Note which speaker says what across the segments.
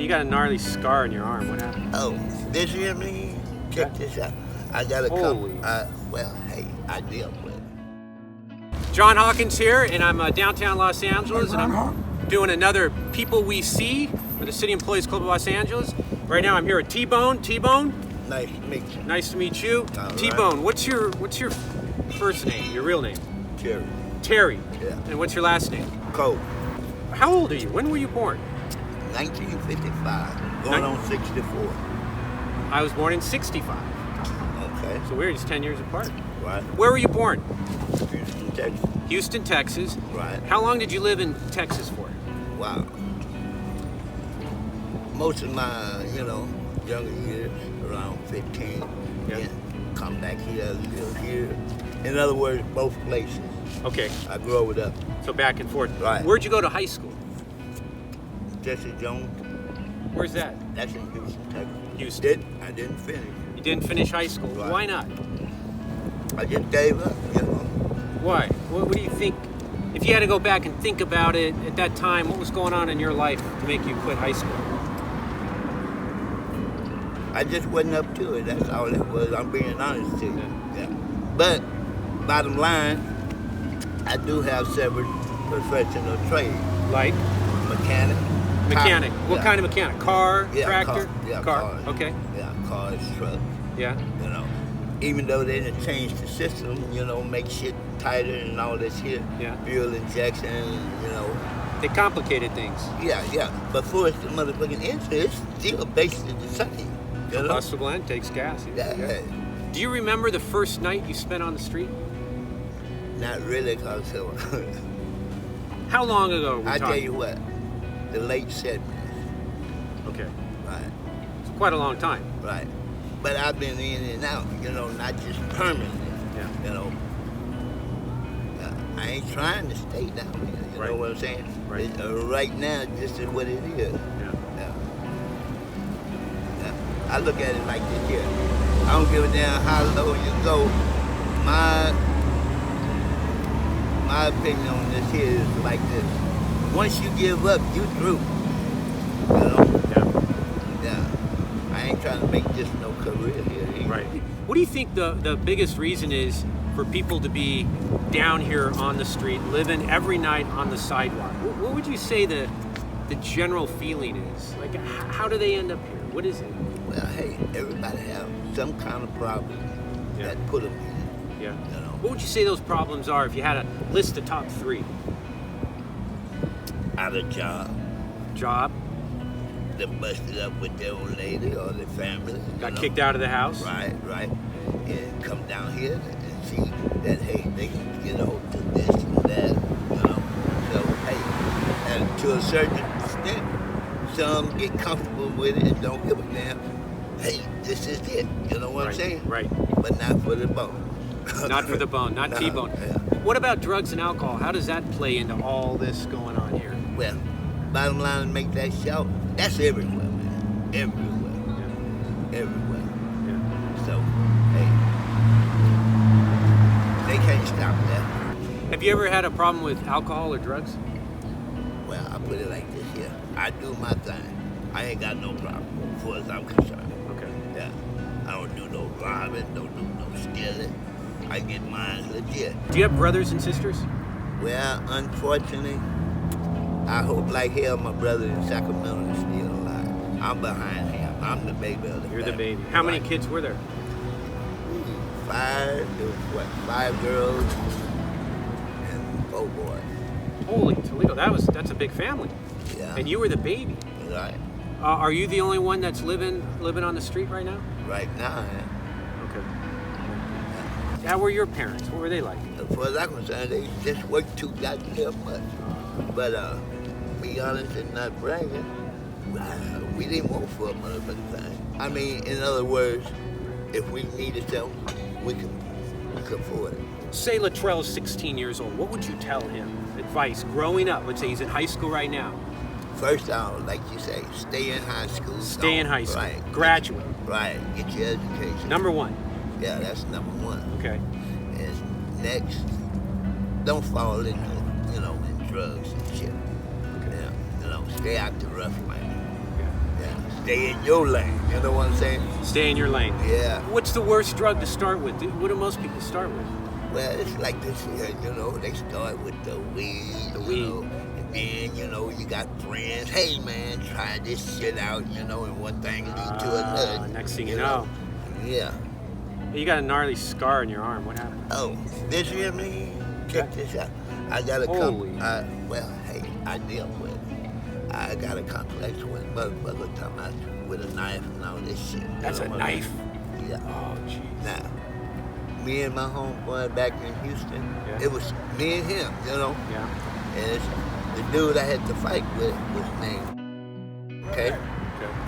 Speaker 1: You got a gnarly scar on your arm. What happened?
Speaker 2: Oh, this here, man? Check this out. I got a couple. Well, hey, I deal with it.
Speaker 1: John Hawkins here, and I'm downtown Los Angeles, and I'm doing another People We See for the City Employees Club of Los Angeles. Right now I'm here with T-Bone. T-Bone?
Speaker 2: Nice to meet you.
Speaker 1: Nice to meet you.
Speaker 2: All right.
Speaker 1: T-Bone, what's your first name, your real name?
Speaker 2: Terry.
Speaker 1: Terry.
Speaker 2: Yeah.
Speaker 1: And what's your last name?
Speaker 2: Cole.
Speaker 1: How old are you? When were you born?
Speaker 2: 1955. Going on 64.
Speaker 1: I was born in 65.
Speaker 2: Okay.
Speaker 1: So we're just 10 years apart.
Speaker 2: Right.
Speaker 1: Where were you born?
Speaker 2: Houston, Texas.
Speaker 1: Houston, Texas.
Speaker 2: Right.
Speaker 1: How long did you live in Texas for?
Speaker 2: Wow. Most of my, younger years, around 15.
Speaker 1: Yeah.
Speaker 2: Then come back here, live here. In other words, both places.
Speaker 1: Okay.
Speaker 2: I grew it up.
Speaker 1: So back and forth.
Speaker 2: Right.
Speaker 1: Where'd you go to high school?
Speaker 2: Jesse Jones.
Speaker 1: Where's that?
Speaker 2: That's in Houston, Texas.
Speaker 1: Houston.
Speaker 2: I didn't finish.
Speaker 1: You didn't finish high school.
Speaker 2: Right.
Speaker 1: Why not?
Speaker 2: I just gave up,
Speaker 1: Why? What do you think? If you had to go back and think about it at that time, what was going on in your life to make you quit high school?
Speaker 2: I just wasn't up to it. That's all it was. I'm being honest to you. Yeah. But bottom line, I do have several professional trades.
Speaker 1: Like?
Speaker 2: Mechanic.
Speaker 1: Mechanic.
Speaker 2: Car,
Speaker 1: What kind of mechanic? Car?
Speaker 2: Yeah,
Speaker 1: Tractor?
Speaker 2: car. Yeah,
Speaker 1: car.
Speaker 2: cars.
Speaker 1: Okay.
Speaker 2: Yeah, cars, trucks.
Speaker 1: Yeah.
Speaker 2: Even though they didn't change the system, make shit tighter and all this shit.
Speaker 1: Yeah.
Speaker 2: Fuel injection,
Speaker 1: They complicated things.
Speaker 2: Yeah. But for the motherfucking engine, it's still basically the same.
Speaker 1: Combustible end takes gas.
Speaker 2: Yeah.
Speaker 1: Do you remember the first night you spent on the street?
Speaker 2: Not really, cause
Speaker 1: How long ago were we
Speaker 2: I
Speaker 1: talking?
Speaker 2: tell you what, the late 70s.
Speaker 1: Okay.
Speaker 2: Right.
Speaker 1: It's quite a long time.
Speaker 2: Right. But I've been in and out, not just permanently.
Speaker 1: Yeah.
Speaker 2: I ain't trying to stay down here. You
Speaker 1: Right.
Speaker 2: know what I'm saying?
Speaker 1: Right.
Speaker 2: Right now, this is what it is.
Speaker 1: Yeah.
Speaker 2: I look at it like this here. I don't give a damn how low you go. My opinion on this here is like this. Once you give up, you through. Yeah. I ain't trying to make this no career here.
Speaker 1: Right. What do you think the biggest reason is for people to be down here on the street, living every night on the sidewalk? What would you say the general feeling is? Like, how do they end up here? What is it?
Speaker 2: Well, hey, everybody have some kind of problem that put them here.
Speaker 1: Yeah. What would you say those problems are if you had to list the top 3?
Speaker 2: Out of job.
Speaker 1: Job?
Speaker 2: They busted up with their old lady or their family.
Speaker 1: Got kicked out of the house?
Speaker 2: Right. And come down here and see that, hey, they can get a hold of this and that, So, hey, and to a certain extent, some get comfortable with it and don't give a damn. Hey, this is it. You know what I'm saying?
Speaker 1: Right.
Speaker 2: But not for the bone.
Speaker 1: Not for the bone, not T-bone.
Speaker 2: Yeah.
Speaker 1: What about drugs and alcohol? How does that play into all this going on here?
Speaker 2: Well, bottom line, to make that shout, that's everywhere, man. Everywhere.
Speaker 1: Yeah.
Speaker 2: Everywhere.
Speaker 1: Yeah.
Speaker 2: So, hey, they can't stop that.
Speaker 1: Have you ever had a problem with alcohol or drugs?
Speaker 2: Well, I put it like this here. I do my thing. I ain't got no problem as far as I'm concerned.
Speaker 1: Okay.
Speaker 2: Yeah. I don't do no robbing, don't do no stealing. I get mine legit.
Speaker 1: Do you have brothers and sisters?
Speaker 2: Well, unfortunately, I hope like hell my brother in Sacramento is still alive. I'm behind him. I'm the baby of the
Speaker 1: You're the
Speaker 2: family.
Speaker 1: baby. How many kids were there?
Speaker 2: 5, there was 5 girls and 4 boys.
Speaker 1: Holy Toledo, that's a big family.
Speaker 2: Yeah.
Speaker 1: And you were the baby.
Speaker 2: Right.
Speaker 1: Are you the only one that's living on the street right now?
Speaker 2: Right now,
Speaker 1: Okay. How were your parents? What were they like?
Speaker 2: as far as I'm concerned, they just work too goddamn much. But be honest and not bragging, we didn't want for a motherfucking thing. I mean, in other words, if we needed something, we could afford it.
Speaker 1: Say Latrell's 16 years old. What would you tell him? Advice growing up. Let's say he's in high school right now.
Speaker 2: First off, like you say, stay in high school.
Speaker 1: Stay in high school.
Speaker 2: Right.
Speaker 1: Graduate.
Speaker 2: Right. Get your education.
Speaker 1: Number 1.
Speaker 2: Yeah, that's number 1.
Speaker 1: Okay.
Speaker 2: And next, don't fall into, in drugs and shit.
Speaker 1: Okay.
Speaker 2: Yeah. Stay out the rough lane. stay in your lane. You know what I'm saying?
Speaker 1: Stay in your lane.
Speaker 2: Yeah.
Speaker 1: What's the worst drug to start with? What do most people start with?
Speaker 2: Well, it's like this here, you know, they start with the weed, you know, and then, you know, you got friends, hey man, try this shit out, you know, and one thing lead to another.
Speaker 1: Next thing you know.
Speaker 2: Yeah.
Speaker 1: You got a gnarly scar on your arm. What happened?
Speaker 2: Oh, this here, man, check this out. I got a I deal with it. I got a complex with motherfucker talking about with a knife and all this shit.
Speaker 1: That's a knife?
Speaker 2: Yeah.
Speaker 1: Oh, jeez.
Speaker 2: Now, me and my homeboy back in Houston, it was me and him, you know?
Speaker 1: Yeah.
Speaker 2: And it's, the dude I had to fight with was named, okay?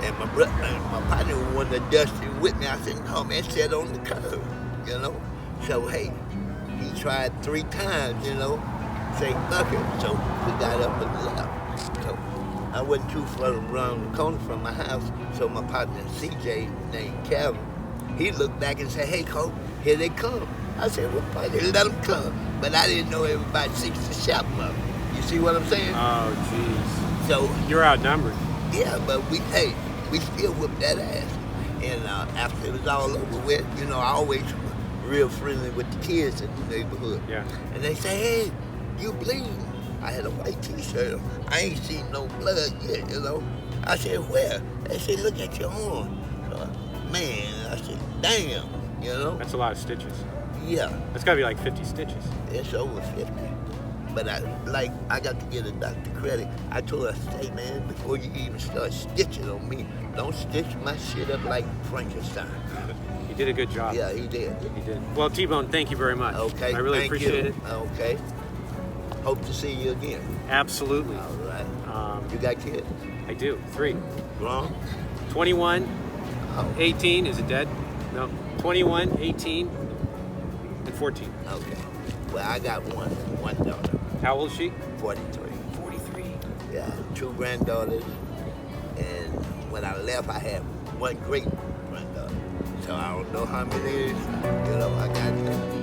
Speaker 2: And my brother, my partner was one that dusted with me. I said, no, man, sit on the curb, you know? So, hey, he tried 3 times, you know? Say, fuck it. So we got up and left. So I wasn't too far around the corner from my house. So my partner, CJ, named Calvin, he looked back and said, hey, Cole, here they come. I said, well, fuck it, let them come. But I didn't know it was about 60 shot mother. You see what I'm saying?
Speaker 1: Oh, jeez.
Speaker 2: So
Speaker 1: you're outnumbered.
Speaker 2: Yeah, but we still whooped that ass. And after it was all over with, you know, I always real friendly with the kids in the neighborhood.
Speaker 1: Yeah.
Speaker 2: And they say, hey, you bleeding. I had a white t-shirt on. I ain't seen no blood yet, you know. I said, where? They said, look at your arm. So, man, I said, damn, you know.
Speaker 1: That's a lot of stitches.
Speaker 2: Yeah.
Speaker 1: That's gotta be like 50 stitches.
Speaker 2: It's over 50. But I got to give the doctor credit. I told her, say, man, before you even start stitching on me, don't stitch my shit up like Frankenstein.
Speaker 1: He did a good job.
Speaker 2: Yeah, he did.
Speaker 1: He did. Well, T-Bone, thank you very much.
Speaker 2: Okay.
Speaker 1: I really appreciate it.
Speaker 2: Okay. Hope to see you again.
Speaker 1: Absolutely.
Speaker 2: All right. You got kids?
Speaker 1: I do. 3.
Speaker 2: Grown?
Speaker 1: 21, 18. Is it dead? No. 21, 18, and 14.
Speaker 2: Okay. Well, I got one daughter.
Speaker 1: How old is she?
Speaker 2: 43.
Speaker 1: 43.
Speaker 2: Yeah, 2 granddaughters. And when I left, I had 1 great granddaughter. So I don't know how many it is. You know, I got